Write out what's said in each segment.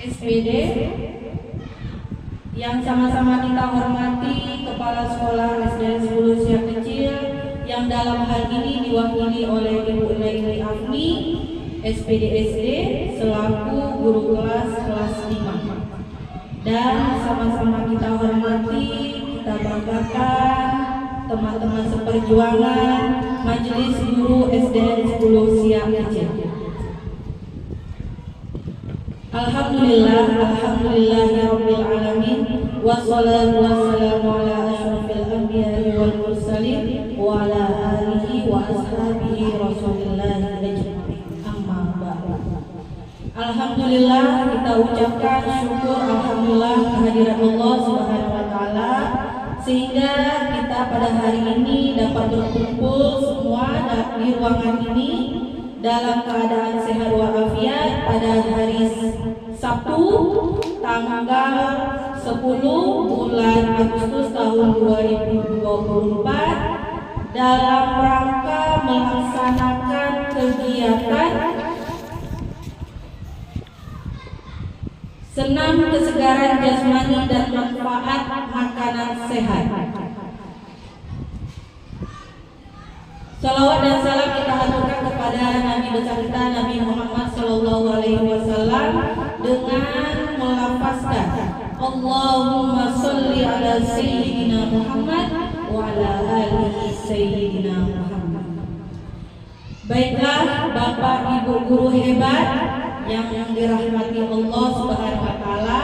SPD, yang sama-sama kita hormati Kepala Sekolah SDN 10 Siak Kecil yang dalam hal ini diwakili oleh Ibu Laili Afni, SPD SD selaku guru kelas 5. Dan sama-sama kita hormati, kita banggakan teman-teman seperjuangan Majelis Guru SDN 10 Siak Kecil. Alhamdulillahirabbil alamin wassalatu wassalamu ala asyrafil anbiya'i wal mursalin wa ala alihi wa ashabihi rasulillahi ajma'in. Amma ba'du. Alhamdulillah, kita ucapkan syukur alhamdulillah kehadirat Allah Subhanahu wa taala sehingga kita pada hari ini dapat berkumpul semua di ruangan ini dalam keadaan sehat walafiat pada hari Sabtu tanggal 10 bulan Agustus tahun 2024 dalam rangka melaksanakan kegiatan senam kesegaran jasmani dan manfaat makanan sehat. Salawat dan salam kita aturkan kepada Nabi besar kita Nabi Muhammad Sallallahu Alaihi Wasallam dengan melafazkan Allahumma sholli ala Sayyidina Muhammad wa ala alihi Sayyidina Muhammad. Baiklah Bapak Ibu guru hebat yang dirahmati Allah Subhanahu wa taala,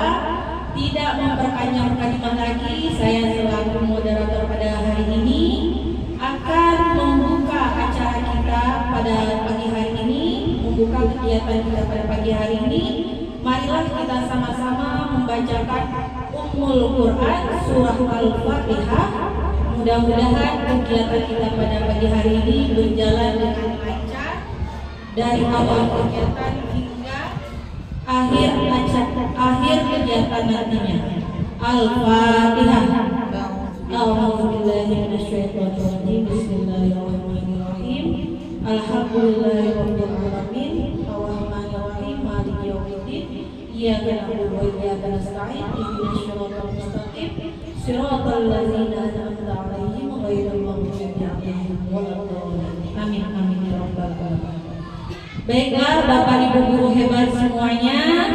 tidak memperpanjang kalimat lagi, saya selaku moderator pada hari ini akan membuka acara kita pada pagi hari ini, membuka kegiatan kita pada pagi hari ini. Marilah kita sama-sama membacakan Ummul Quran surah Al-Fatihah. Mudah-mudahan kegiatan kita pada pagi hari ini berjalan dengan lancar dari awal kegiatan hingga akhir kegiatan nantinya. Al-Fatihah. A'udzubillahi minasyaitonir rajim. Bismillahirrahmanirrahim. Alhamdulillahirabbil alamin. Arrahmanir rahim. Maliki yaumiddin. Iyyaka na'budu wa iyyaka nasta'in. Ihdinas siratal mustaqim. Siratal ladzina an'amta 'alaihim ghairil maghdubi 'alaihim waladdallin. Amin amin ya rabbal alamin. Baiklah Bapak Ibu guru hebat semuanya,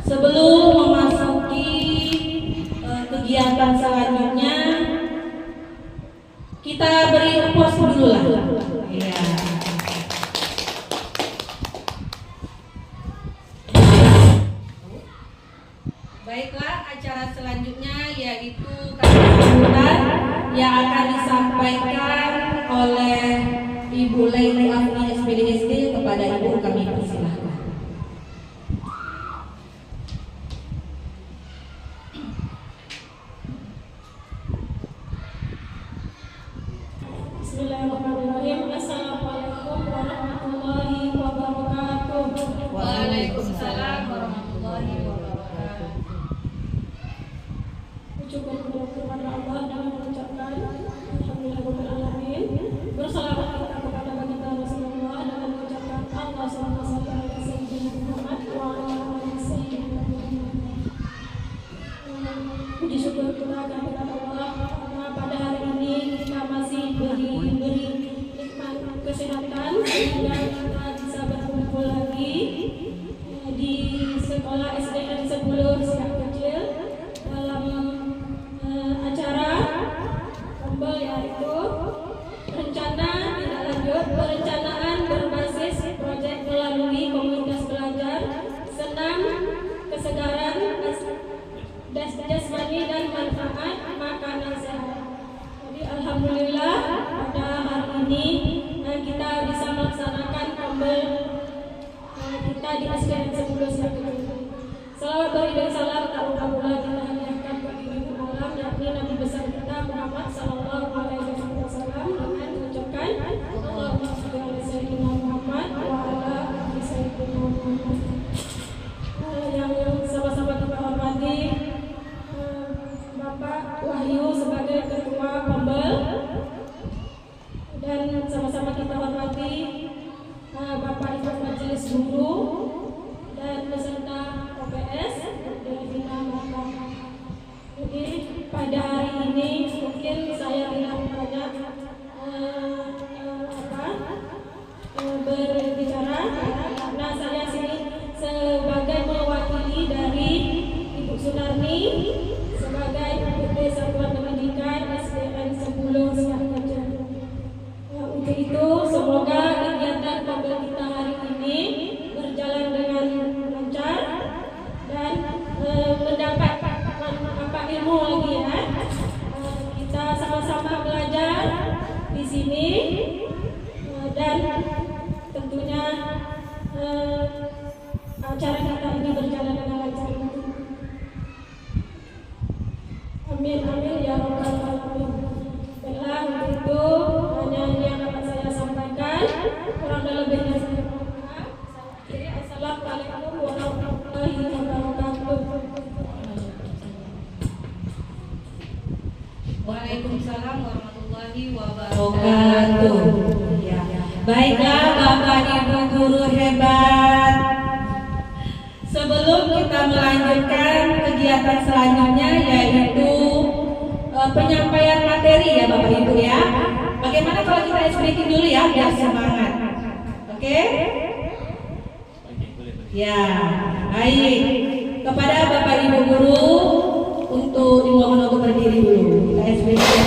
sebelum memasuki kegiatan selanjutnya kita beri pos dulu lah. Ya. Baiklah, acara selanjutnya yaitu sambutan yang akan disampaikan oleh Ibu Laili Afni SPD SD. Kepada Ibu kami persilahkan. Bismillahirrahmanirrahim. Assalamualaikum warahmatullahi wabarakatuh. Waalaikumsalam warahmatullahi wabarakatuh. Bersyukur kepada Allah dengan mengucapkan alhamdulillahirabbil alamin. Bersalawat kita kepada baginda Rasulullah dengan mengucapkan Allah sallallahu alaihi wasallam Muhammad wa ala alihi sayyidina Muhammad. Puji syukur kita kepada Allah karena pada hari ini kita masih diberi nikmat kesehatan sehingga kita bisa berkumpul lagi di sekolah SDN 10 Siak Kecil dalam acara rombel yaitu rencana tindak lanjut perencanaan berbasis proyek melalui komunitas belajar senam kesegaran jasmani dan manfaat makanan sehat. Jadi alhamdulillah pada hari ini kita bisa melaksanakan rombel kita di SDN 10 Siak Kecil. Salawat beriring salam tak lupa pula kita hadiahkan bagi alam yakni Nabi besar kita Muhammad sallallahu alaihi wasallam dengan mengucapkan Allahumma shalli ala sayyidina Muhammad wa ala ali sayyidina Muhammad. Yang sama-sama kita hormati Bapak Wahyu sebagai ketua Kombel, dan sama-sama kita hormati Bapak Ibu Majelis Guru dan peserta OPS berbicara karena saya sini sebagai mewakili dari Ibu Sunarni sebagai PT Satuan Pendidikan SDN 10 Sidoarjo. Untuk itu semoga kegiatan kabel kita hari ini berjalan dengan lancar dan mendapat apa ilmu lagi ya. Kita sama-sama belajar di sini dan tentunya acara kita ini berjalan dengan lancar. Amin amin ya rabbal alamin. Baiklah, untuk itu hanya ini yang dapat saya sampaikan. Kurang dan lebihnya saya mohon maaf. Assalamualaikum warahmatullahi wabarakatuh. Waalaikumsalam warahmatullahi wabarakatuh. Ya. Baiklah Bapak Ibu guru hebat. Sebelum kita melanjutkan kegiatan selanjutnya yaitu penyampaian materi ya Bapak Ibu ya. Bagaimana kalau kita speaking dulu ya biar semangat. Oke? Ya, baik. Kepada Bapak Ibu guru untuk dimohon untuk berdiri dulu. Kita speaking.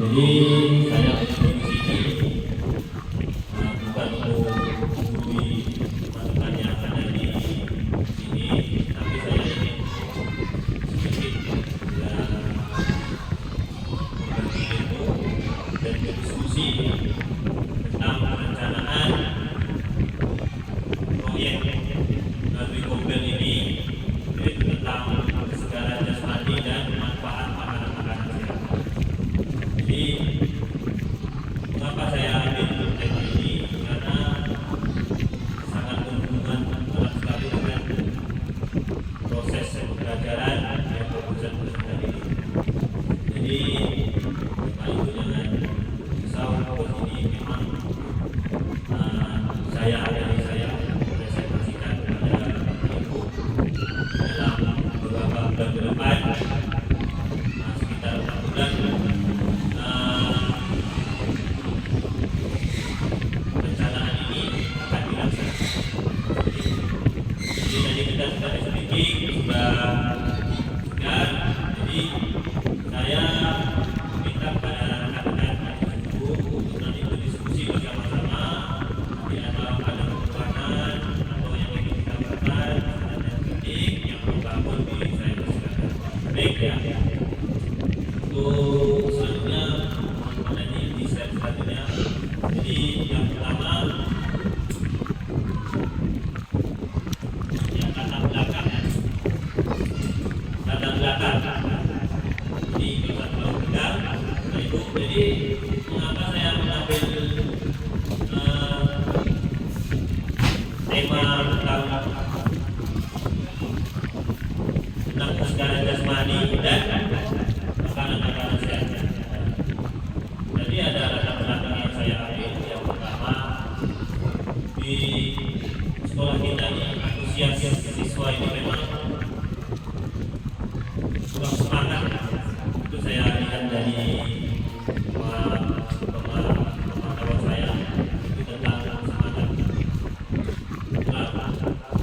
Jadi saya di sini bukan untuk menghubungi teman-teman yang ada di sini, tapi saya ingin sedikit berbagi ilmu dan berdiskusi tentang perencanaan proyek melalui Kombel ini, yaitu tentang kesegaran jasmani dan manfaat makanan-makanan sehat. Jadi pelajaran yang berpusat-pusat tadi. Jadi Bapak Ibu jangan risau, ini memang saya presentasikan kepada Bapak Ibu dalam beberapa bulan ke depan, sekitar 4 bulan, perencanaan ini akan dilaksanakan. Jadi tadi kita sudah speaking, sudah segar. Jadi saya minta kepada rekan-rekan Ibu untuk nanti berdiskusi bersama-sama. Nanti ada kekurangan atau yang ingin ditambahkan, ada kritik yang membangun di saya persilakan. Baik ya. Untuk selanjutnya mengenai di slide selanjutnya. Jadi yang pertama yang latar belakang ya. Latar belakang. Jadi kita terlalu tegang, itu jadi mengapa saya mengambil tema tentang kesegaran jasmani dan makanan-makanan sehat. Jadi ada latar belakang yang saya ambil. Yang pertama, di sekolah kita ini antusias siswa ini memang kurang semangat. Itu saya lihat dari pemantauan saya itu tentang semangat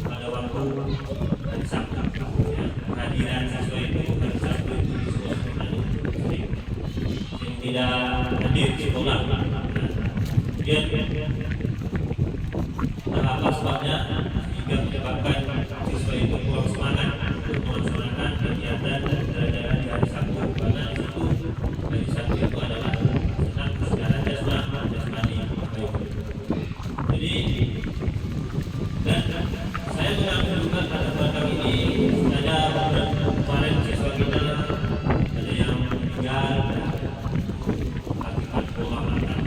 pada waktu hari Sabtu ya, kehadiran siswa itu hari Sabtu itu di sekolah kita ini yang tidak hadir di sekolah. Kemudian apa sebabnya sehingga menyebabkan siswa itu kurang semangat untuk melaksanakan kegiatan dan pelajaran di hari Sabtu, karena di situ hari Sabtu itu adalah tentang kesegaran jasmani. Jadi dan saya mengambil juga pada belakang ini ada kemarin siswa kita ada yang meninggal akibat pola makan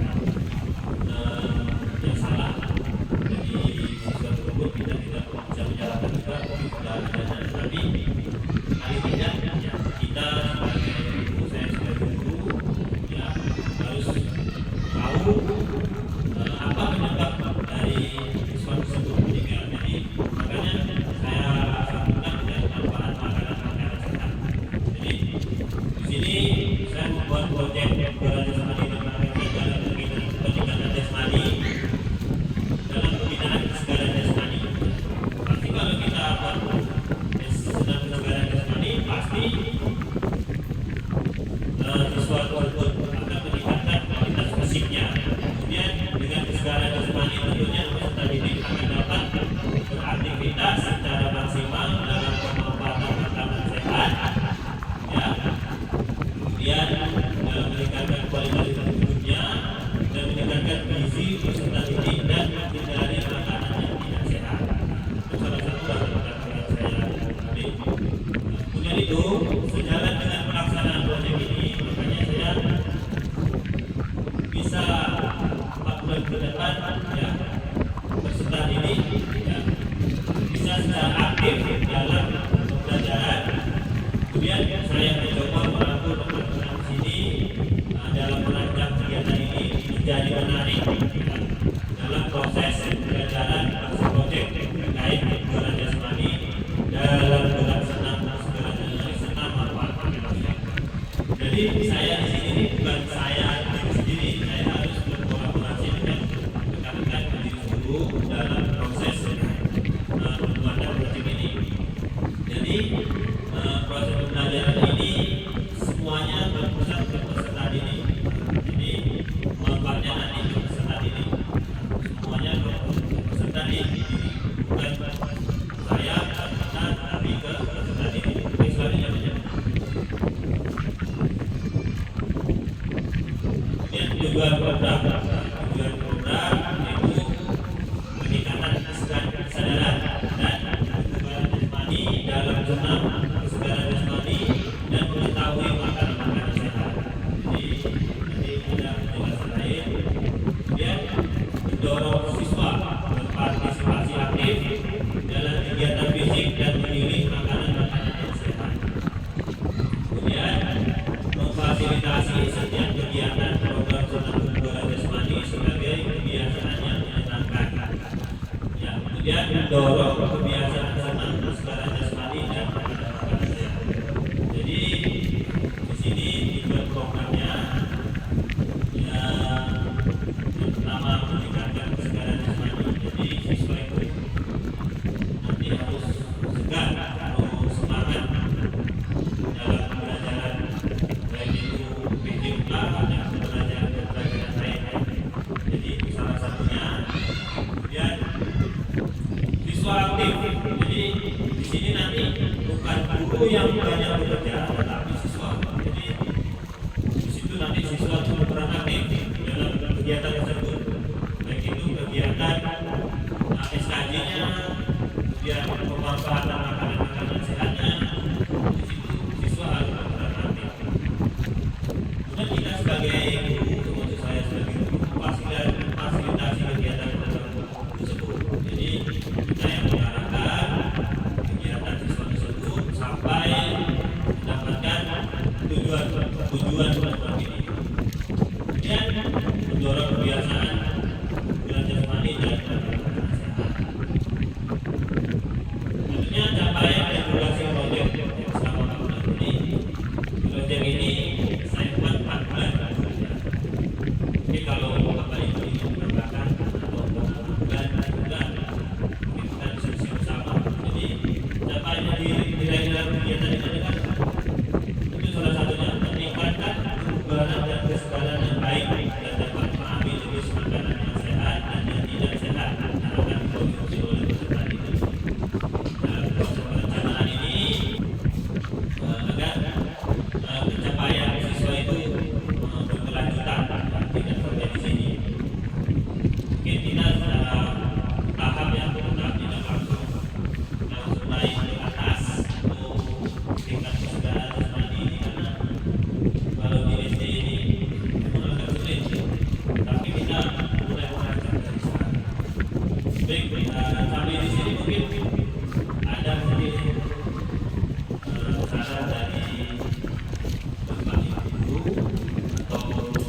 yang salah. Jadi siswa tersebut kita tidak bisa menyalahkan juga tapi paling tidak ya, kita sebagai guru, saya sebagai guru ya harus tahu apa penyebab dari siswa tersebut meninggal. Jadi makanya saya sambungkan dengan manfaat makanan-makanan sehat. Jadi di sini saya membuat proyek kesegaran jasmani dalam pendidikan jasmani, dalam pembinaan kesegaran jasmani. Pasti kalau kita buat sedang kesegaran jasmani, pasti siswa tersebut akan meningkatkan kualitas fisiknya. Kemudian dengan kesegaran jasmani tentunya peserta didik akan dapat beraktivitas secara maksimal dalam pemanfaatan makanan sehat, ya. Kemudian meningkatkan kualitas hidupnya dan meningkatkan gizi peserta didik dan menghindari makanan yang tidak sehat. Itu salah satu latar belakang yang saya ambil. Kemudian itu sejalan dengan pelaksanaan proyek ini, makanya saya bisa 4 bulan ke depan ya peserta didik ya, bisa secara aktif dalam pembelajaran. Kemudian saya mencoba merangkul teman-teman di sini dalam merancang kegiatan ini menjadi menarik ya, dalam proses pembelajaran proyek terkait kesegaran jasmani dalam gerak senam manfaat manusia. Jadi saya di sini bukan saya sendiri, saya harus berkolaborasi dengan rekan-rekan pendidik guru dalam proses pembuatan proyek ini. Jadi proses pembelajaran ini semuanya berpusat ke peserta didik. Jadi manfaatnya nanti ke peserta didik. Semuanya ke peserta didik, bukan saya tapi ke peserta didik. Ini selanjutnya banyak. Kemudian tujuan program yaitu peningkatan kesadaran dan kesegaran jasmani dalam senam kesegaran jasmani dan mengetahui makanan-makanan sehat. Jadi nanti ada penjelasan lain. Kemudian mendorong siswa berpartisipasi aktif dalam kegiatan fisik dan memilih makanan-makanan yang sehat. bekerja tetapi siswa. Jadi di situ nanti siswa itu berperan aktif dalam kegiatan tersebut, baik itu kegiatan SKJ-nya, kemudian pemanfaatan makanan sehatnya. Di situ siswa harus berperan aktif. Kemudian kita sebagai guru, termasuk saya sebagai guru, fasilitasi kegiatan tersebut. Jadi kita yang mengarahkan kegiatan siswa tersebut sampai mendapatkan tujuan ini. Kemudian mendorong kebiasaan bulan jasmani dan tentunya capaian dan durasi proyek selama 4 bulan ini. Proyek ini saya buat 4 bulan. Tapi kalau Bapak Ibu ingin menambahkan atau 4 bulan juga mungkin kita bisa bersama. Jadi capaian di dalam kegiatan ini adalah itu salah satunya meningkatkan kebugaran dan kesegaran yang baik dan dapat memahami jenis makanan yang sehat dan yang tidak sehat yang akan dikonsumsi oleh peserta didik. Dalam proses perencanaan ini agar pencapaian siswa itu berkelanjutan, tidak sampai di sini. Mungkin kita secara tahap yang tetap tidak langsung naik ke atas untuk tingkat kesegaran jasmani ini, karena kalau di SD ini memang agak sulit, tapi kita mulai merancang dari sekarang. Baik, sampai di sini mungkin ada sedikit saran dari Bapak Ibu atau mungkin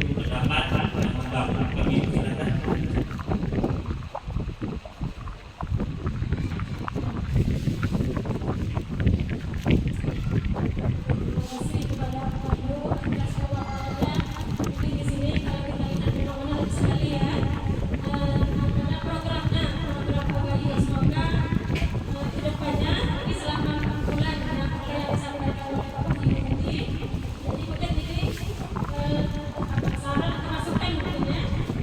pendapat yang membangun kami, silakan. Terima kasih kepada Bapak Ibu atas kewakilannya. Mungkin di sini kalau kita lihat fenomenal sekali ya. Ada programnya, program Pagayu. Semoga ke depannya ini selama 4 bulan yang disampaikan oleh Bapak Ibu Budi. Jadi mungkin ini saran atau masukan mungkin ya,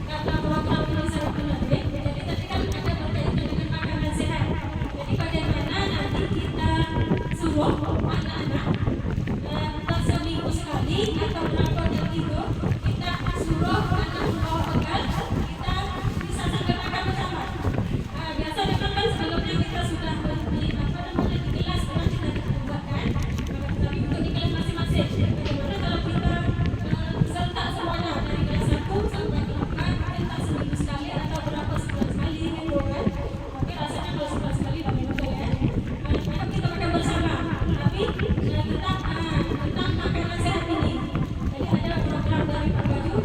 karena program ini sangat menarik. Jadi tadi kan ada berkaitan dengan makanan sehat. Jadi bagaimana nanti kita suruh anak-anak seminggu sekali atau berapa jam itu kita suruh anak membawa bekal, kita bisa sambil makan bersama. Biasa memang kan sebelumnya kita sudah di kelas memang kita buatkan, tapi untuk di kelas masing-masing. Bagaimana kalau kita serta semuanya dari kelas 1 sampai ke 4, kita seminggu sekali atau berapa sebulan sekali gitu kan? Tapi rasanya kalau sebulan sekali lebih betul ya. Ayo kita makan bersama. Tapi kita tentang makanan sehat ini. Jadi ada program dari Pagayu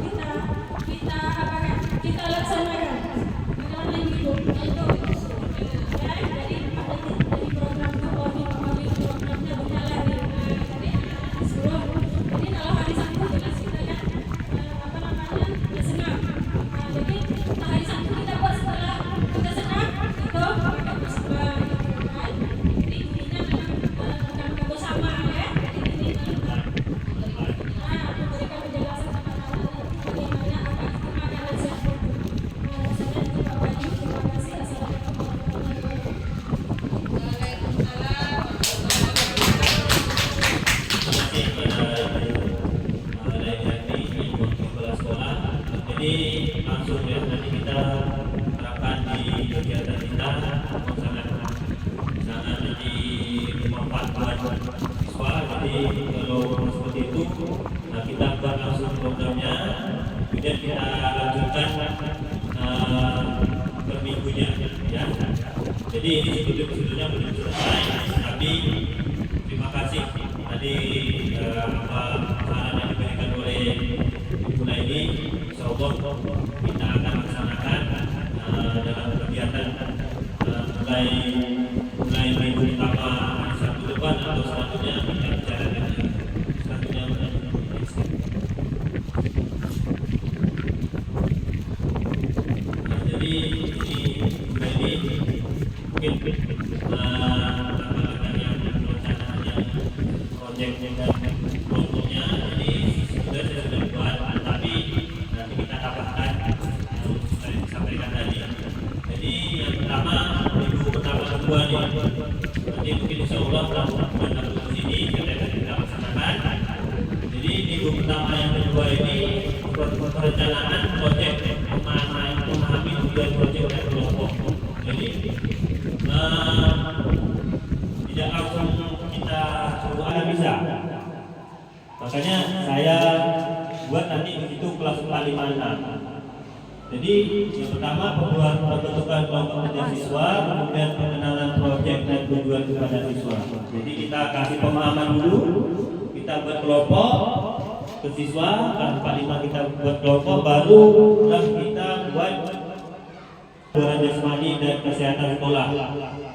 kita laksanakan. Bagaimana itu? Itu ya, jadi program itu Pagayu programnya berjalan nih. Jadi anak-anak disuruh. Jadi kalau hari Sabtu jelas kita kan senam. Jadi hari Sabtu kita buat setelah kita senam itu makan bersama gitu kan. Jadi intinya makan bersama ya. Jadi ini memberikan penjelasan kepada anak-anak bagaimana apa itu makanan sehat itu. Saya itu Pak Bayu, terima kasih. Assalamualaikum warahmatullahi Jadi langsung ya, nanti kita terapkan di kegiatan kita sangat nanti bermanfaat buat siswa. Jadi kalau seperti itu, nah kita buat langsung programnya, kemudian kita lanjutkan per minggunya ya. Jadi ini sebetulnya belum selesai, tapi terima kasih tadi saran yang diberikan oleh Ibu Naini. Insyaallah kita akan laksanakan dalam kegiatan mulai minggu pertama Sabtu depan atau selanjutnya kita bicarakan selanjutnya. Jadi ini mungkin rekan-rekan yang rencananya proyek dan kelompoknya ini sudah buat, tapi nanti kita tambahkan yang disampaikan tadi. Jadi yang pertama minggu pertama kedua nih, nanti mungkin insya Allah bulan Agustus ini kita laksanakan. Jadi minggu pertama yang kedua ini perencanaan proyek memahami tujuan proyek dan kelompok. Jadi tidak langsung kita suruh ada bisa. Makanya saya buat nanti begitu kelas 456. Jadi yang pertama pembentukan kelompok kerja siswa, kemudian pengenalan proyek dan tujuan kepada siswa. Jadi kita kasih pemahaman dulu, kita buat kelompok ke siswa, kelas 45 kita buat kelompok, baru kita buat kebugaran jasmani dan kesehatan sekolah,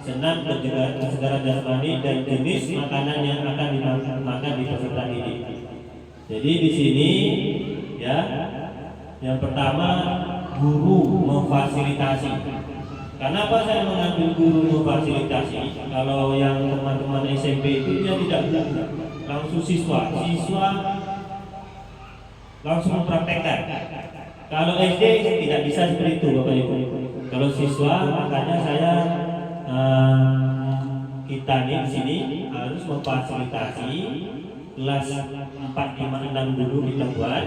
senam kesegaran jasmani dan jenis makanan yang akan dimakan di peserta didik. Jadi di sini ya, yang pertama guru memfasilitasi. Kenapa saya mengambil guru memfasilitasi? Kalau yang teman-teman SMP itu dia tidak langsung siswa langsung mempraktekkan. Kalau SD tidak bisa seperti itu, Bapak Ibu. Kalau siswa, makanya saya kita nih di sini harus memfasilitasi kelas 4, 5, 6 dulu kita buat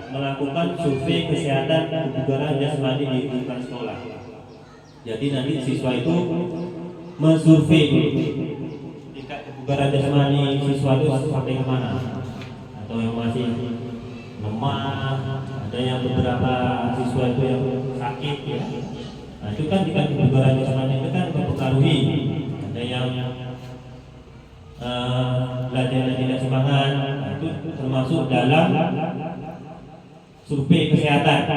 melakukan survei kesehatan kebugaran jasmani di lingkungan sekolah. Jadi nanti siswa itu mensurvei tingkat kebugaran jasmani siswa itu sampai kemana, atau yang masih lemah, ada yang beberapa siswa itu yang sakit ya. Nah itu kan tingkat kebugaran jasmani itu kan mempengaruhi. Ada yang belajar tidak semangat, nah, itu termasuk dalam survei kesehatan.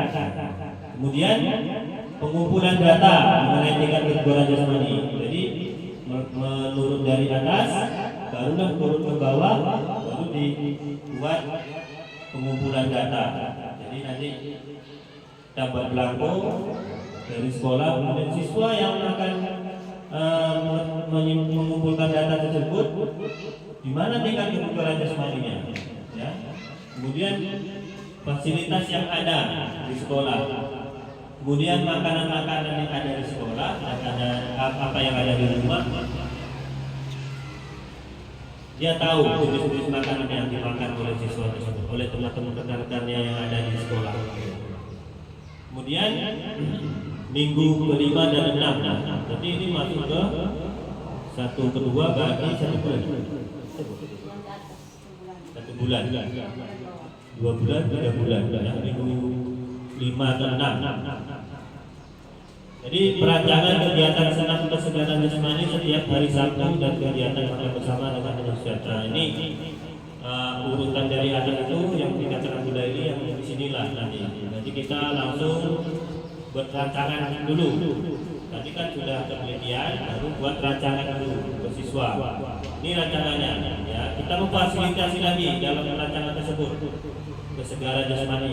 Kemudian pengumpulan data mengenai tingkat kebugaran jasmani. Jadi menurun dari atas, barulah turun ke bawah, baru dibuat pengumpulan data. Jadi nanti kita buat belangko dari sekolah, kemudian siswa yang akan mengumpulkan data tersebut, di mana tingkat kebugaran jasmaninya, ya. Kemudian fasilitas yang ada di sekolah, kemudian makanan-makanan yang ada di sekolah, dan ada apa yang ada di rumah. Dia tahu jenis-jenis makanan yang dimakan oleh siswa tersebut, oleh teman-teman rekan-rekannya yang ada di sekolah. Kemudian minggu kelima dan 6, jadi ini masuk ke 1 kedua bagi 1 bulan, 1 bulan, 2 bulan, 3 bulan, ya, minggu 5 dan 6. Jadi perancangan kegiatan senam kesegaran jasmani setiap hari Sabtu dan kegiatan makan bersama dengan peserta. Ini urutan dari adat itu yang dikatakan budaya ini yang disinilah nanti. Nanti kita langsung buat rancangan dulu. Tadi kan sudah penelitian, baru buat rancangan dulu ke siswa. Ini rancangannya, ya. Kita memfasilitasi lagi dalam rancangan tersebut kesegaran jasmani.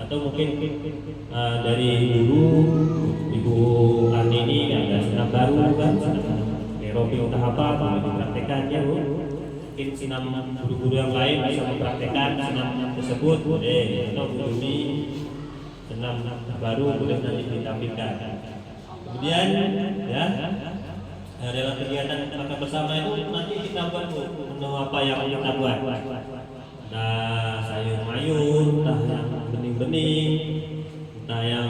Atau mungkin dari dulu Ibu Ani ini ada senam baru kan, aerobik entah apa boleh dipraktekkan ya Bu. Mungkin senam guru-guru yang lain bisa mempraktekkan senam tersebut boleh, atau Bumi senam baru boleh nanti ditampilkan. Kemudian ya dalam kegiatan makan bersama itu nanti kita buat menu apa yang kita buat. Nah sayur mayur, entah yang bening-bening, entah yang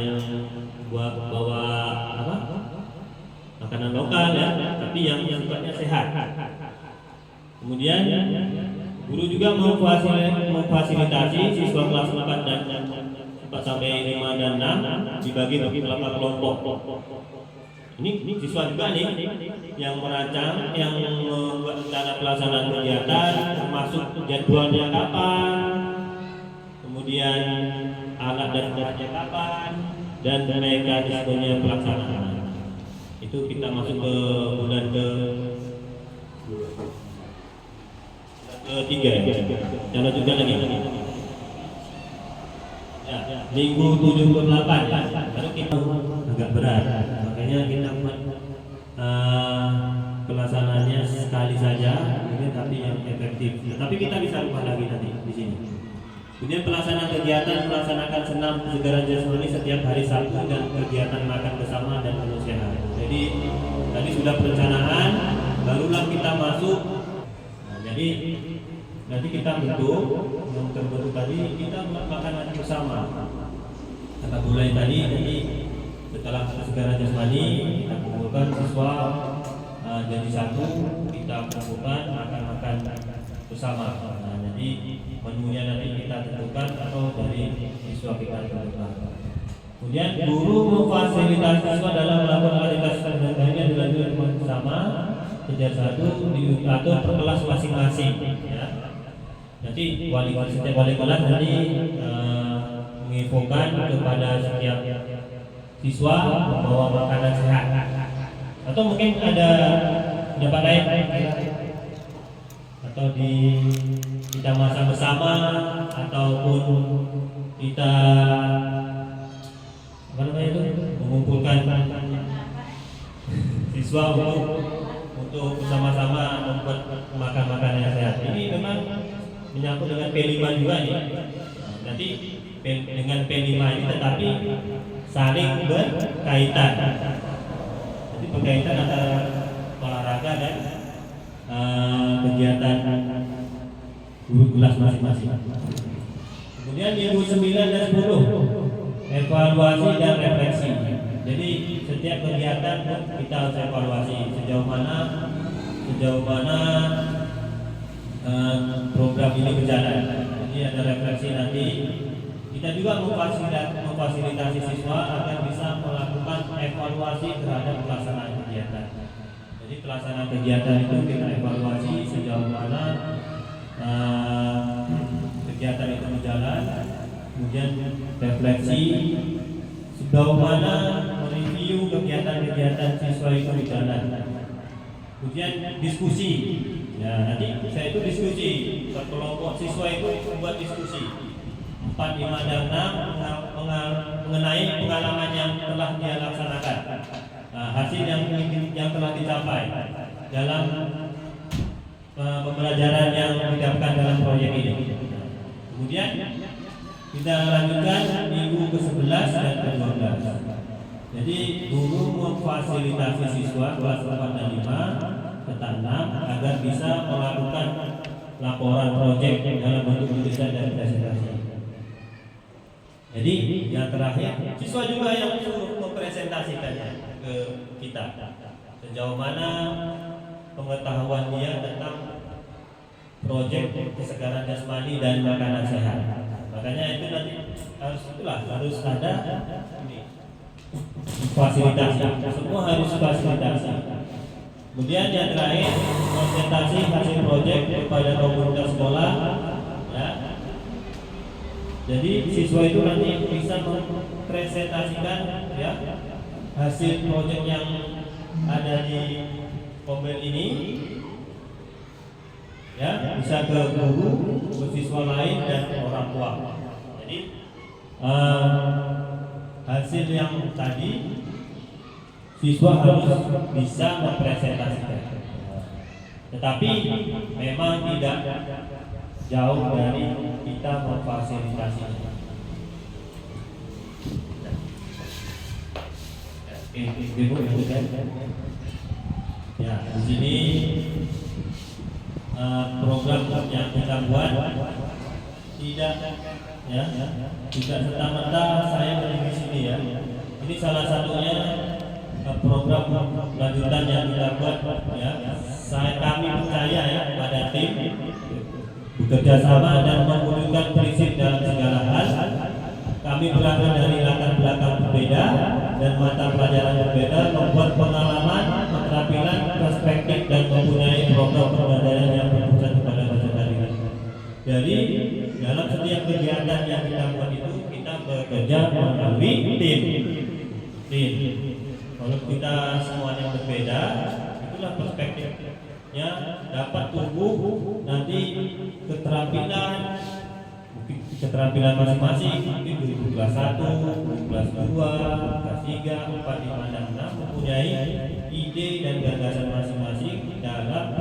bawa apa makanan lokal ya, tapi yang sifatnya sehat. Kemudian guru juga memfasilitasi siswa kelas 4 dan 4 sampai 5 dan 6 dibagi bagi beberapa kelompok. Ini siswa juga nih yang merancang, yang membuat rencana pelaksanaan kegiatan, termasuk jadwalnya kapan, kemudian alat dan beratnya kapan, dan mekanismenya pelaksanaan. Itu kita masuk ke bulan ke-3 ya. Jangan juga lagi. Ya, minggu 7 ke 8 ya. Karena kita agak berat. Makanya kita buat pelaksanaannya sekali saja, tapi yang efektif. Tapi kita bisa ubah lagi nanti di sini. Kemudian pelaksanaan kegiatan melaksanakan senam kesegaran jasmani setiap hari Sabtu dan kegiatan makan bersama dan menu sehat. Jadi tadi sudah perencanaan, barulah kita masuk. Nah, jadi nanti kita bentuk yang terbentuk tadi, kita makan bersama. Kata mulai tadi, jadi setelah kesegaran jasmani kita kumpulkan siswa jadi satu, kita kumpulkan makan bersama. Nah, jadi menunya nanti kita tentukan atau dari siswa kita tentukan. Kemudian guru memfasilitasi siswa dalam melakukan aktivitas sehari-hari dilakukan bersama. Kejar satu diatur per kelas masing-masing. Ya. Nanti setiap wali kelas nanti menginfokan kepada setiap siswa membawa makanan sehat. Atau mungkin ada pendapat lain, atau kita masak bersama, ataupun kita mengumpulkan siswa untuk bersama-sama membuat makanan yang sehat. Ini memang menyangkut dengan P5 juga nih. Nanti dengan P5 ini tetapi saling berkaitan. Jadi berkaitan antara olahraga dan kegiatan guru kelas masing-masing. Kemudian minggu 9 dan 10 evaluasi dan refleksi. Jadi setiap kegiatan kita harus evaluasi sejauh mana program ini berjalan. Jadi ada refleksi nanti. Kita juga memfasilitasi siswa agar bisa melakukan evaluasi terhadap pelaksanaan kegiatan. Jadi pelaksanaan kegiatan itu kita evaluasi sejauh mana kegiatan itu berjalan. Kemudian refleksi sejauh mana mereview kegiatan-kegiatan siswa itu berjalan. Kemudian diskusi. Ya, nanti saya itu diskusi per kelompok siswa itu membuat diskusi 4, 5, dan 6 mengenai pengalaman yang telah dia laksanakan, hasil yang telah dicapai dalam pembelajaran yang didapatkan dalam proyek ini. Kemudian kita lanjutkan minggu ke-11 dan ke-12. Jadi guru memfasilitasi siswa kelas 4 dan 5 ke 6 agar bisa melakukan laporan proyek dalam bentuk tulisan dan presentasi. Jadi yang terakhir, siswa juga yang suruh mempresentasikannya ke kita sejauh mana pengetahuan dia tentang proyek kesegaran jasmani dan makanan sehat. Makanya itu nanti harus ada fasilitasi, semua harus fasilitasi. Kemudian yang terakhir, presentasi hasil proyek kepada komunitas sekolah. Ya. Jadi siswa itu nanti bisa mempresentasikan ya hasil proyek yang ada di Kombel ini, ya bisa ke guru, ke siswa lain dan orang tua. Jadi hasil yang tadi siswa harus bisa mempresentasikan. Tetapi memang tidak jauh dari kita memfasilitasi. Ya, di sini program yang kita buat tidak serta-merta saya berdiri di sini ya. Ini salah satunya program lanjutan yang kita buat ya. Kami percaya ya pada tim bekerja sama dan mewujudkan prinsip dalam segala hal. Kami berasal dari latar belakang berbeda dan mata pelajaran berbeda, membuat pengalaman, keterampilan, perspektif dan mempunyai program pembelajaran yang berpusat kepada peserta didik. Jadi dalam setiap kegiatan yang kita buat itu kita bekerja melalui tim. Kalau kita semuanya berbeda, itulah perspektifnya dapat tumbuh nanti keterampilan masing-masing, mungkin di kelas 1, kelas 2, kelas 3, 4, 5, dan 6 mempunyai ide dan gagasan masing-masing dalam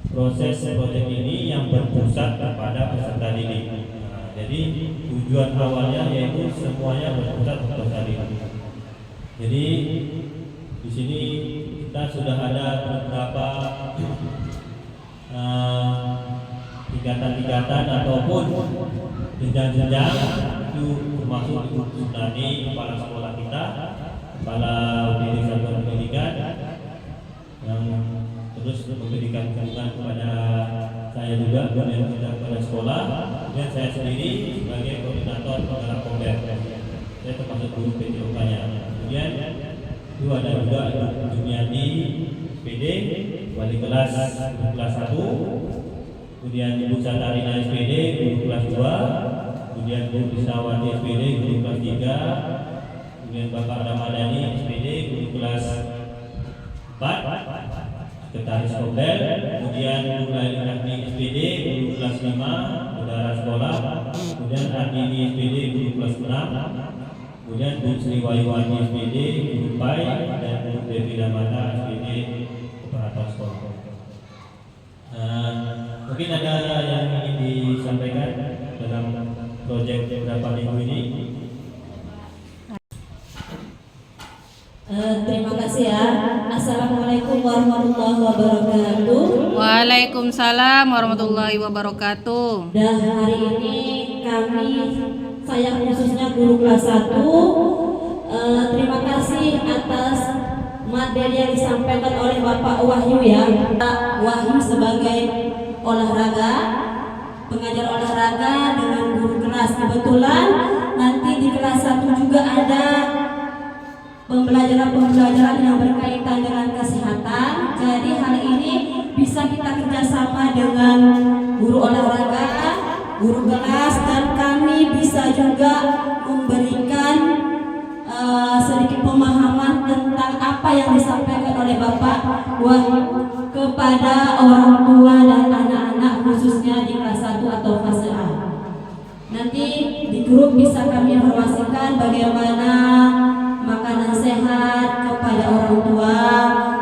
proses proyek ini yang berpusat kepada peserta didik. Jadi tujuan awalnya yaitu semuanya berpusat kepada peserta didik. Jadi di sini kita sudah ada beberapa tingkatan-tingkatan ataupun jenjang-jenjang, itu termasuk Ibu Sundani, kepala sekolah kita, kepala unit satuan pendidikan yang terus memberikan dukungan kepada saya juga dan kepada sekolah, dan saya sendiri sebagai koordinator penggerak Komber. Saya termasuk guru PJOK-nya. Kemudian itu ada juga Ibu Jumiati SPD, wali kelas 1, kemudian Ibu Satarina SPD, guru kelas 2, kemudian Bu Krisnawati SPD, guru kelas 3, kemudian Bapak Ramadhani SPD, guru kelas 4, sekretaris Komber, kemudian Bu Lailani SPD, guru kelas 5, saudara sekolah, kemudian Ardini SPD, guru kelas 6, kemudian Bu Sri Wahyuwati SPD, guru PAI, dan Bu Devi Damata SPD, operator sekolah. Mungkin ada yang ingin disampaikan dalam proyek beberapa minggu ini. Terima kasih ya. Assalamualaikum warahmatullahi wabarakatuh. Waalaikumsalam warahmatullahi wabarakatuh. Dan hari ini saya khususnya guru kelas 1, terima kasih atas materi yang disampaikan oleh Bapak Wahyu ya. Pak Wahyu sebagai olahraga, pengajar olahraga dengan guru kelas. Kebetulan nanti di kelas 1 juga ada pembelajaran yang berkaitan dengan kesehatan. Jadi hal ini bisa kita kerjasama dengan guru olahraga, guru kelas, dan kami bisa juga memberikan sedikit pemahaman tentang apa yang disampaikan oleh Bapak Wahyu kepada orang tua dan anak-anak khususnya di kelas 1 atau fase A. Nanti di grup bisa kami informasikan bagaimana makanan sehat kepada orang tua,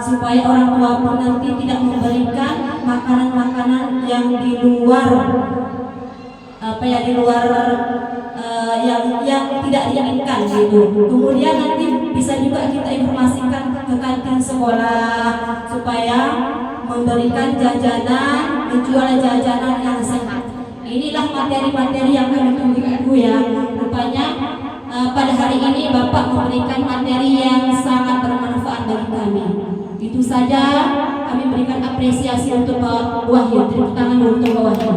supaya orang tua pun nanti tidak memberikan makanan-makanan yang di luar yang tidak diinginkan gitu. Kemudian nanti bisa juga kita informasikan ke kantin sekolah supaya memberikan jajanan, menjual jajanan yang sehat. Inilah materi-materi yang kami tunggu ya. Rupanya pada hari ini Bapak memberikan materi yang sangat bermanfaat bagi kami. Itu saja, kami berikan apresiasi untuk Pak Wahyu. Tepuk tangan untuk Pak Wahyu.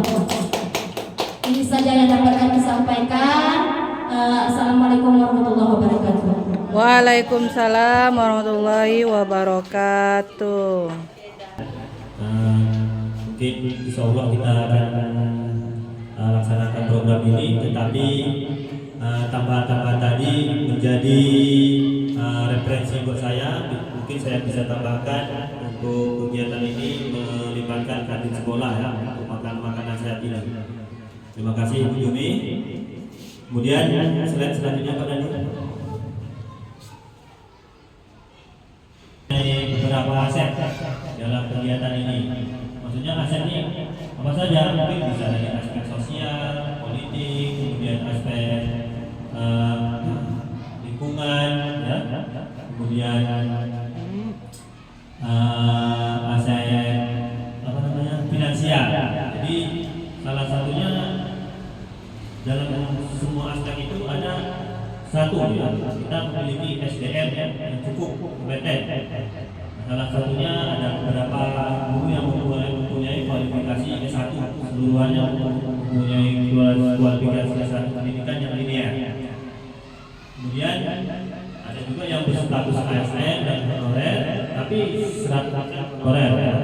Ini saja yang dapat kami sampaikan. Assalamualaikum warahmatullahi wabarakatuh. Waalaikumsalam warahmatullahi wabarakatuh. Mungkin insya Allah kita akan laksanakan program ini, tetapi tambahan-tambahan tadi menjadi referensi buat saya. Mungkin saya bisa tambahkan untuk kegiatan ini melibatkan kantin sekolah ya, untuk makanan sehat ini. Terima kasih Ibu Jumi. Kemudian slide selanjutnya Pak Dani. Beberapa aset dalam kegiatan ini. Maksudnya asetnya apa saja? Mungkin bisa dari aspek sosial, politik, kemudian aspek lingkungan, ya, kemudian aset finansial. Jadi salah satunya dalam semua aspek itu ada satu ya, kita memiliki SDM yang cukup kompeten. Salah satunya ada beberapa guru yang mempunyai kualifikasi S1 seluruhnya, mempunyai kualifikasi S1 pendidikan yang linear. Kemudian ada juga yang berstatus ASN dan honorer, tapi 100% honorer.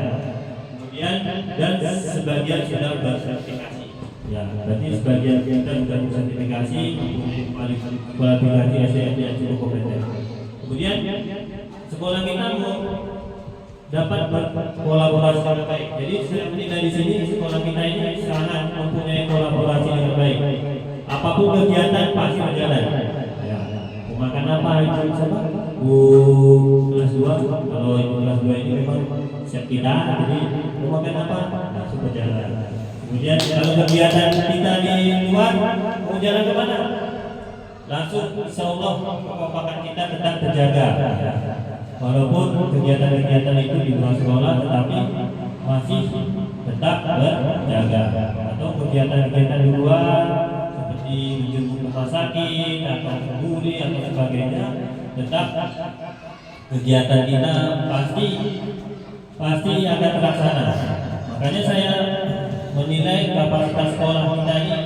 Kemudian dan sebagian sudah bersertifikasi. Ya, berarti sebagian kita sudah bersertifikasi, mempunyai kualifikasi SDM yang cukup kompeten. Kemudian sekolah kita mau dapat berkolaborasi dengan baik. Jadi saya menilai di sini sekolah kita ini sangat mempunyai kolaborasi dengan baik. Apapun kegiatan pasti berjalan. Ya. Makan apa itu siapa? Bu kelas 2. Kalau ibu kelas 2 ini memang siap kita. Jadi mau makan apa? Langsung berjalan. Kemudian kalau kegiatan kita di luar mau jalan ke mana? Langsung insya Allah kekompakan kita tetap terjaga. walaupun kegiatan-kegiatan itu di luar sekolah tetapi masih tetap berjaga, atau kegiatan-kegiatan di luar seperti menjemput ke rumah sakit atau peduli atau sebagainya, tetap kegiatan kita pasti akan terlaksana. Makanya saya menilai kapasitas sekolah kita ini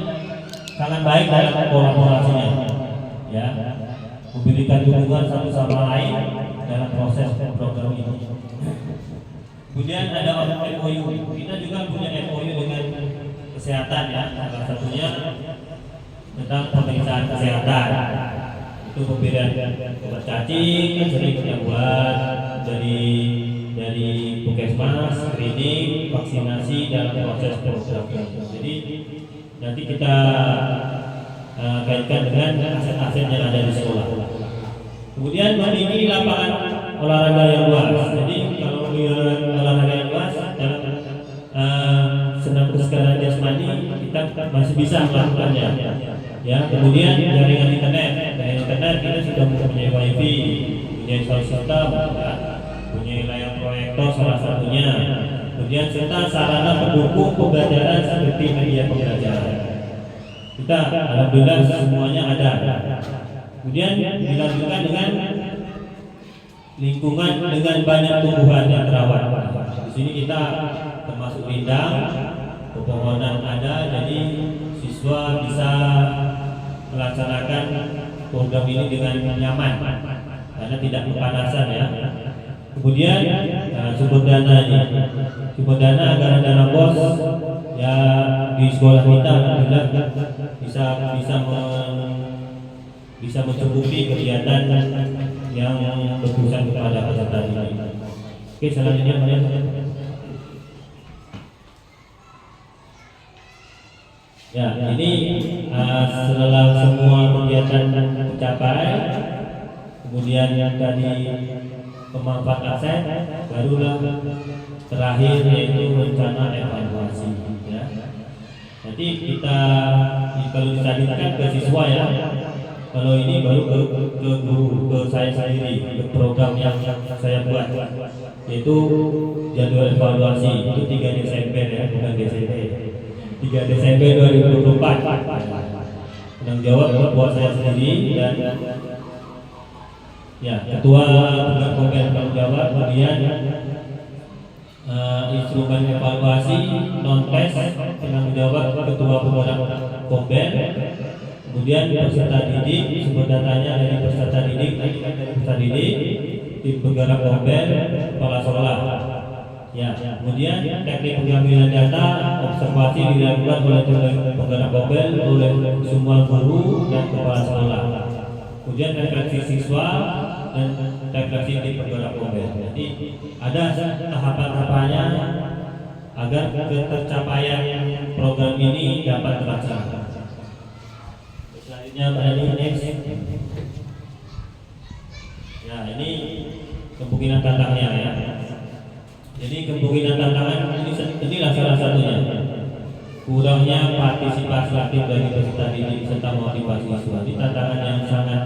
sangat baik dalam kolaborasinya, ya, memberikan dukungan satu sama lain dalam proses program ini. Kemudian ada MOU, kita juga punya MOU dengan kesehatan, ya, salah satunya tentang pemeriksaan kesehatan. Itu pemberian obat cacing kan sering kita buat dari puskesmas, screening, vaksinasi dalam proses program. Jadi nanti kita kaitkan dengan aset-aset yang ada di sekolah. Kemudian memiliki lapangan olahraga yang luas. Jadi kalau olahraga yang luas dalam senam kesegaran jasmani kita masih bisa melakukannya. Ya, kemudian jaringan internet. Dari internet kita sudah mempunyai wifi, punya sound system, punya layar proyektor salah satunya. Kemudian serta sarana pendukung pembelajaran seperti media pembelajaran. Kita alhamdulillah semuanya ada. Kemudian dilanjutkan dengan lingkungan dengan banyak tumbuhan yang terawat. Di sini kita termasuk rindang, pepohonan ada, jadi siswa bisa melaksanakan program ini dengan nyaman karena tidak kepanasan, ya. Kemudian sumber dana anggaran dana BOS ya di sekolah kita alhamdulillah bisa mencukupi kegiatan yang berkhusus kepada peserta didik. Oke, selanjutnya Maria. Ya, ini setelah semua kegiatan tercapai, kemudian yang tadi pemanfaat aset, barulah terakhir yaitu rencana evaluasi, ya. Nanti kita kalau dilanjutkan ke siswa, ya. Kalau ini baru ke guru, ke saya sendiri, ke program yang saya buat, yaitu jadwal evaluasi itu 3 Desember, ya, bukan Desember. 3 Desember 2024. Tanggung jawab buat saya sendiri dan ya ketua pengganti tanggung jawab, kemudian instrumen evaluasi non tes tanggung jawab ketua penggarap Komben, kemudian peserta didik, sumber datanya dari peserta didik, tim penggarap Komben, kepala sekolah. Ya, kemudian teknik pengambilan data observasi dilakukan oleh penggarap Komben, oleh semua guru dan kepala sekolah. Kemudian refleksi siswa dan refleksi tim penggarap Komben. Jadi ada tahapan-tahapannya agar tercapaian program ini dapat terlaksana. Selanjutnya next. Ya, ini kemungkinan tantangannya, ya. Jadi kemungkinan tantangan inilah salah satunya. Kurangnya partisipasi aktif dari peserta didik serta motivasi siswa. Ini tantangan yang sangat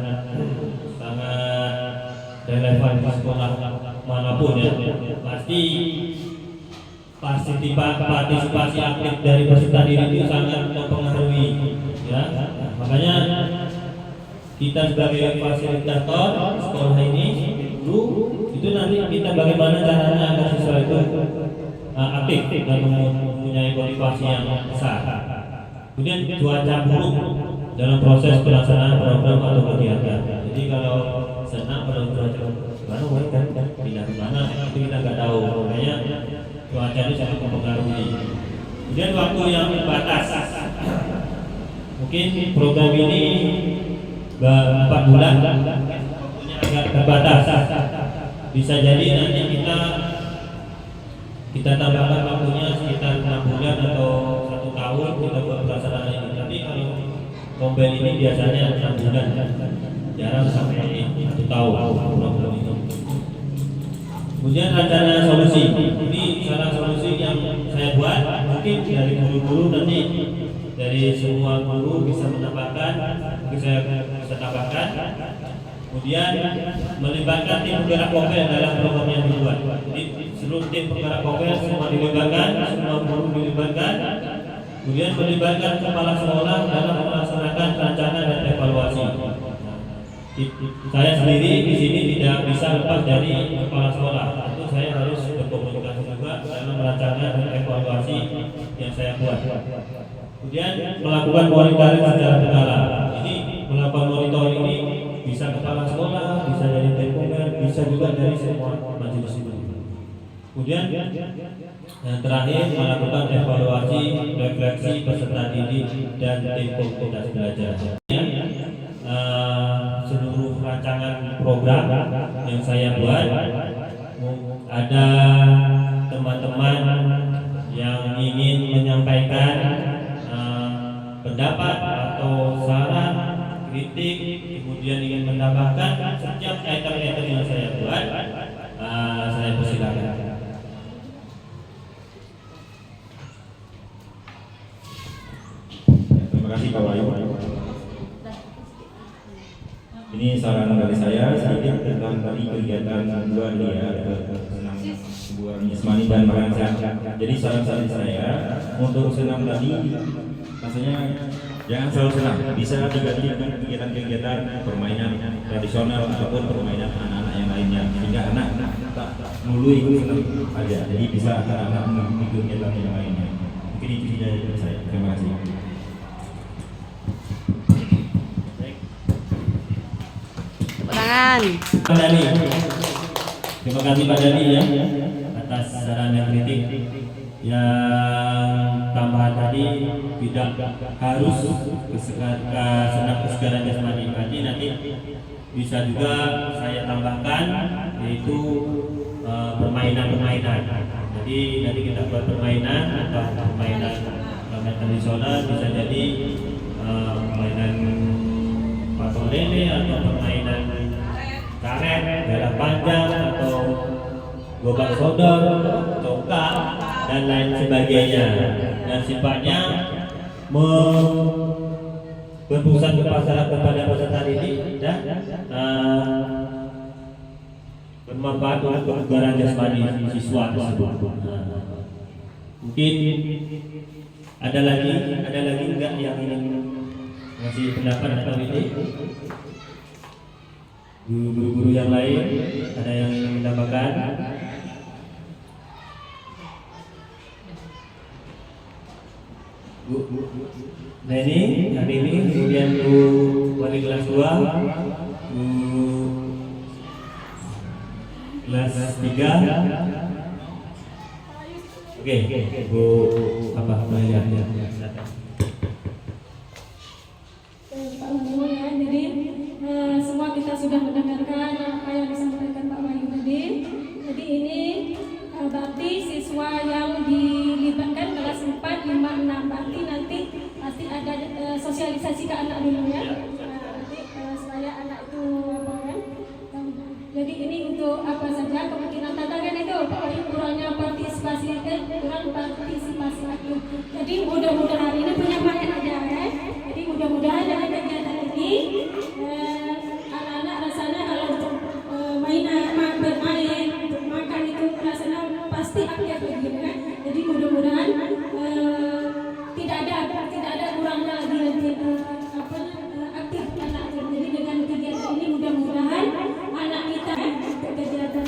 relevan di sekolah manapun, ya. Pasti partisipasi aktif dari peserta didik itu sangat mempengaruhi, ya. Makanya kita sebagai fasilitator sekolah ini, guru, itu nanti kita bagaimana caranya agar siswa itu aktif dan mempunyai motivasi yang besar. Kemudian cuaca buruk dalam proses pelaksanaan program atau kegiatan. Jadi kalau senang pada cuaca mana kan pindah ke mana itu kita nggak tahu. Makanya cuaca itu sangat mempengaruhi. Kemudian waktu yang terbatas. Mungkin program ini 4 bulan, waktunya agak terbatas. Bisa jadi nanti kita tambahkan waktunya sekitar 6 bulan atau 1 tahun kita buat pelaksanaan ini. Tapi kalau Komben ini biasanya 6 bulan, jarang sampai 1 tahun program itu. Kemudian rencana solusi, ini salah solusi yang saya buat. Mungkin dari guru-guru nanti dari semua guru bisa menambahkan, mungkin saya bisa tambahkan. Kemudian melibatkan tim penggerak Kovel dalam program yang dibuat. Jadi seluruh tim penggerak Kovel semua dilibatkan, semua guru dilibatkan. Kemudian melibatkan kepala sekolah dalam melaksanakan rancangan dan evaluasi. Saya sendiri di sini tidak bisa lepas dari kepala sekolah. Tentu saya harus berkomunikasi juga dalam rancangan dan evaluasi yang saya buat. Kemudian melakukan monitoring secara berkala. Ini melakukan monitoring ini bisa kepala sekolah, bisa dari Tempomer, bisa juga dari semua majelis itu. Kemudian yang terakhir melakukan evaluasi, refleksi peserta didik dan tim komunitas belajar. Seluruh rancangan program yang saya buat, ada teman-teman yang ingin menyampaikan pendapat atau saran, kritik, kemudian ingin menambahkan setiap item-item yang saya buat, saya persilakan. Terima kasih Pak Wahyu. Ini saran dari saya sedikit tentang tadi kegiatan dua ini ya, senam buah jasmani dan makanan sehat. Jadi saran saya untuk senam tadi, rasanya jangan selalu senam, bisa diganti dengan kegiatan-kegiatan permainan tradisional ataupun permainan anak-anak yang lainnya, sehingga anak tak melulu ikut senam aja. Jadi bisa anak-anak mengikuti kegiatan yang lainnya. Mungkin itu dari saya. Terima kasih. Tangan. Pak Dani, terima kasih Pak Dani ya atas saran dan kritik. Yang tambahan tadi tidak harus senam kesegaran jasmani, nanti bisa juga saya tambahkan yaitu permainan-permainan. Jadi nanti kita buat permainan atau permainan tradisional, bisa jadi permainan patung lele atau permainan karet, bola panjang atau gobak sodor, congkak dan lain sebagainya, dan sifatnya berpusat kepada peserta didik dan bermanfaat untuk kebugaran jasmani siswa tersebut. Mungkin ada lagi enggak yang ingin ngasih pendapat atau ide? Guru-guru yang lain ada yang ingin menambahkan? Bu Neni, hari ini, kemudian Bu wali kelas 2, Bu kelas 3. Oke, Bu apa ya? Pak Wahyu ya, jadi semua kita sudah mendengarkan apa yang disampaikan Pak Wahyu tadi. Jadi ini berarti siswa yang dilibatkan kelas 4, 5, 6 berarti nanti pasti ada sosialisasi ke anak dulu ya. Nanti supaya anak itu apa kan. Jadi ini untuk apa saja kemungkinan tantangan itu Pak Wahyu kurang partisipasi aktif. Jadi mudah-mudahan ini punya banyak aja ya. Jadi mudah-mudahan dengan kegiatan ini anak-anak rasanya kalau untuk bermain, untuk makan itu rasanya pasti aktif begitu kan. Jadi mudah-mudahan tidak ada kurangnya lagi nanti aktif anak. Jadi dengan kegiatan ini mudah-mudahan anak kita kegiatan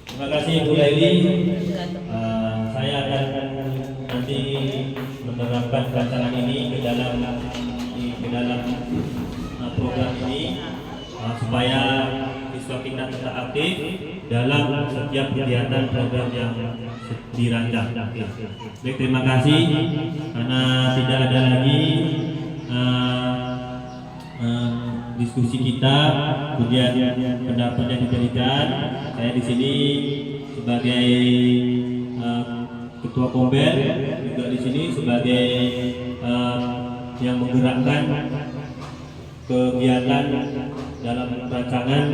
Terima kasih Bu Laili. Saya akan nanti menerapkan rancangan ini ke dalam program ini supaya siswa kita tetap aktif dalam setiap kegiatan program yang dirancang. Baik, terima kasih karena tidak ada lagi diskusi kita, kemudian pendapat yang diberikan. Saya di sini sebagai ketua Kombel, juga di sini sebagai yang menggerakkan kegiatan dalam rancangan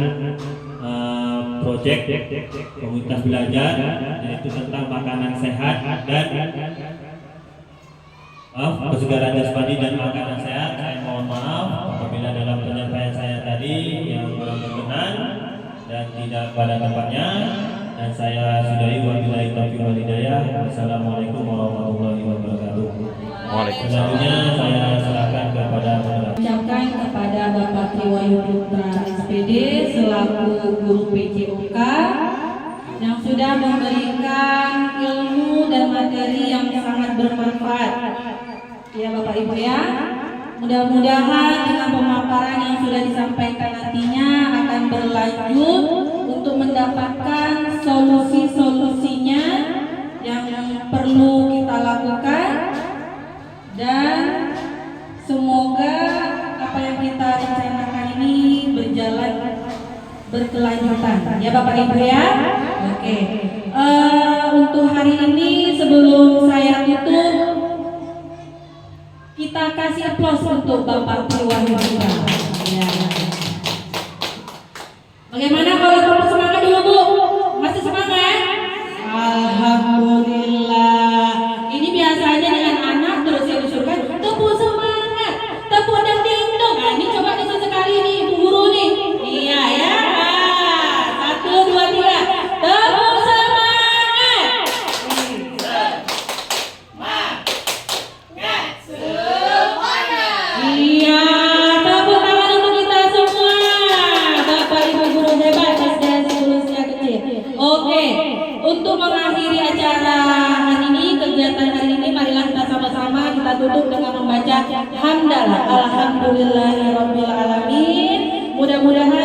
proyek komunitas belajar, yaitu tentang makanan sehat dan Maaf kesegaran jasmani dan makanan sehat. Saya mohon maaf apabila dalam penyampaian saya tadi yang kurang berkenan dan tidak pada tempatnya. Dan saya sudahi wabillahi taufiq wal hidayah. Wassalamualaikum warahmatullahi wabarakatuh. Selanjutnya saya serahkan kepada Ucapkan kepada Bapak Triwayu Putra SPD selaku guru PJOK yang sudah memberikan ilmu dan materi yang sangat bermanfaat. Ya Bapak Ibu ya, mudah-mudahan dengan pemaparan yang sudah disampaikan nantinya akan berlanjut untuk mendapatkan solusi-solusinya yang perlu kita lakukan, dan semoga apa yang kita rencanakan ini berjalan berkelanjutan ya Bapak Ibu ya. Oke. Untuk hari ini sebelum saya tutup, kita kasih aplaus untuk Bapak Triwayu Putra. Ya. Bagaimana kalau tepuk semangat dulu Bu? Masih semangat? Alhamdulillah. Ini biasanya dengan anak terus saya disuruhkan tepuk semangat, tepuk dan dingdong. Nah, ini coba sesekali nih Ibu Guru nih. Iya ya. 1, 2, 3. Tepuk semangat. Iya, tepuk tangan untuk kita semua. Bapak Ibu guru hebat SD Usia Kecil. Oke, untuk mengakhiri acara hari ini, kegiatan hari ini, marilah kita sama-sama kita tutup dengan membaca hamdalah alhamdulillahirabbil alamin. Mudah-mudahan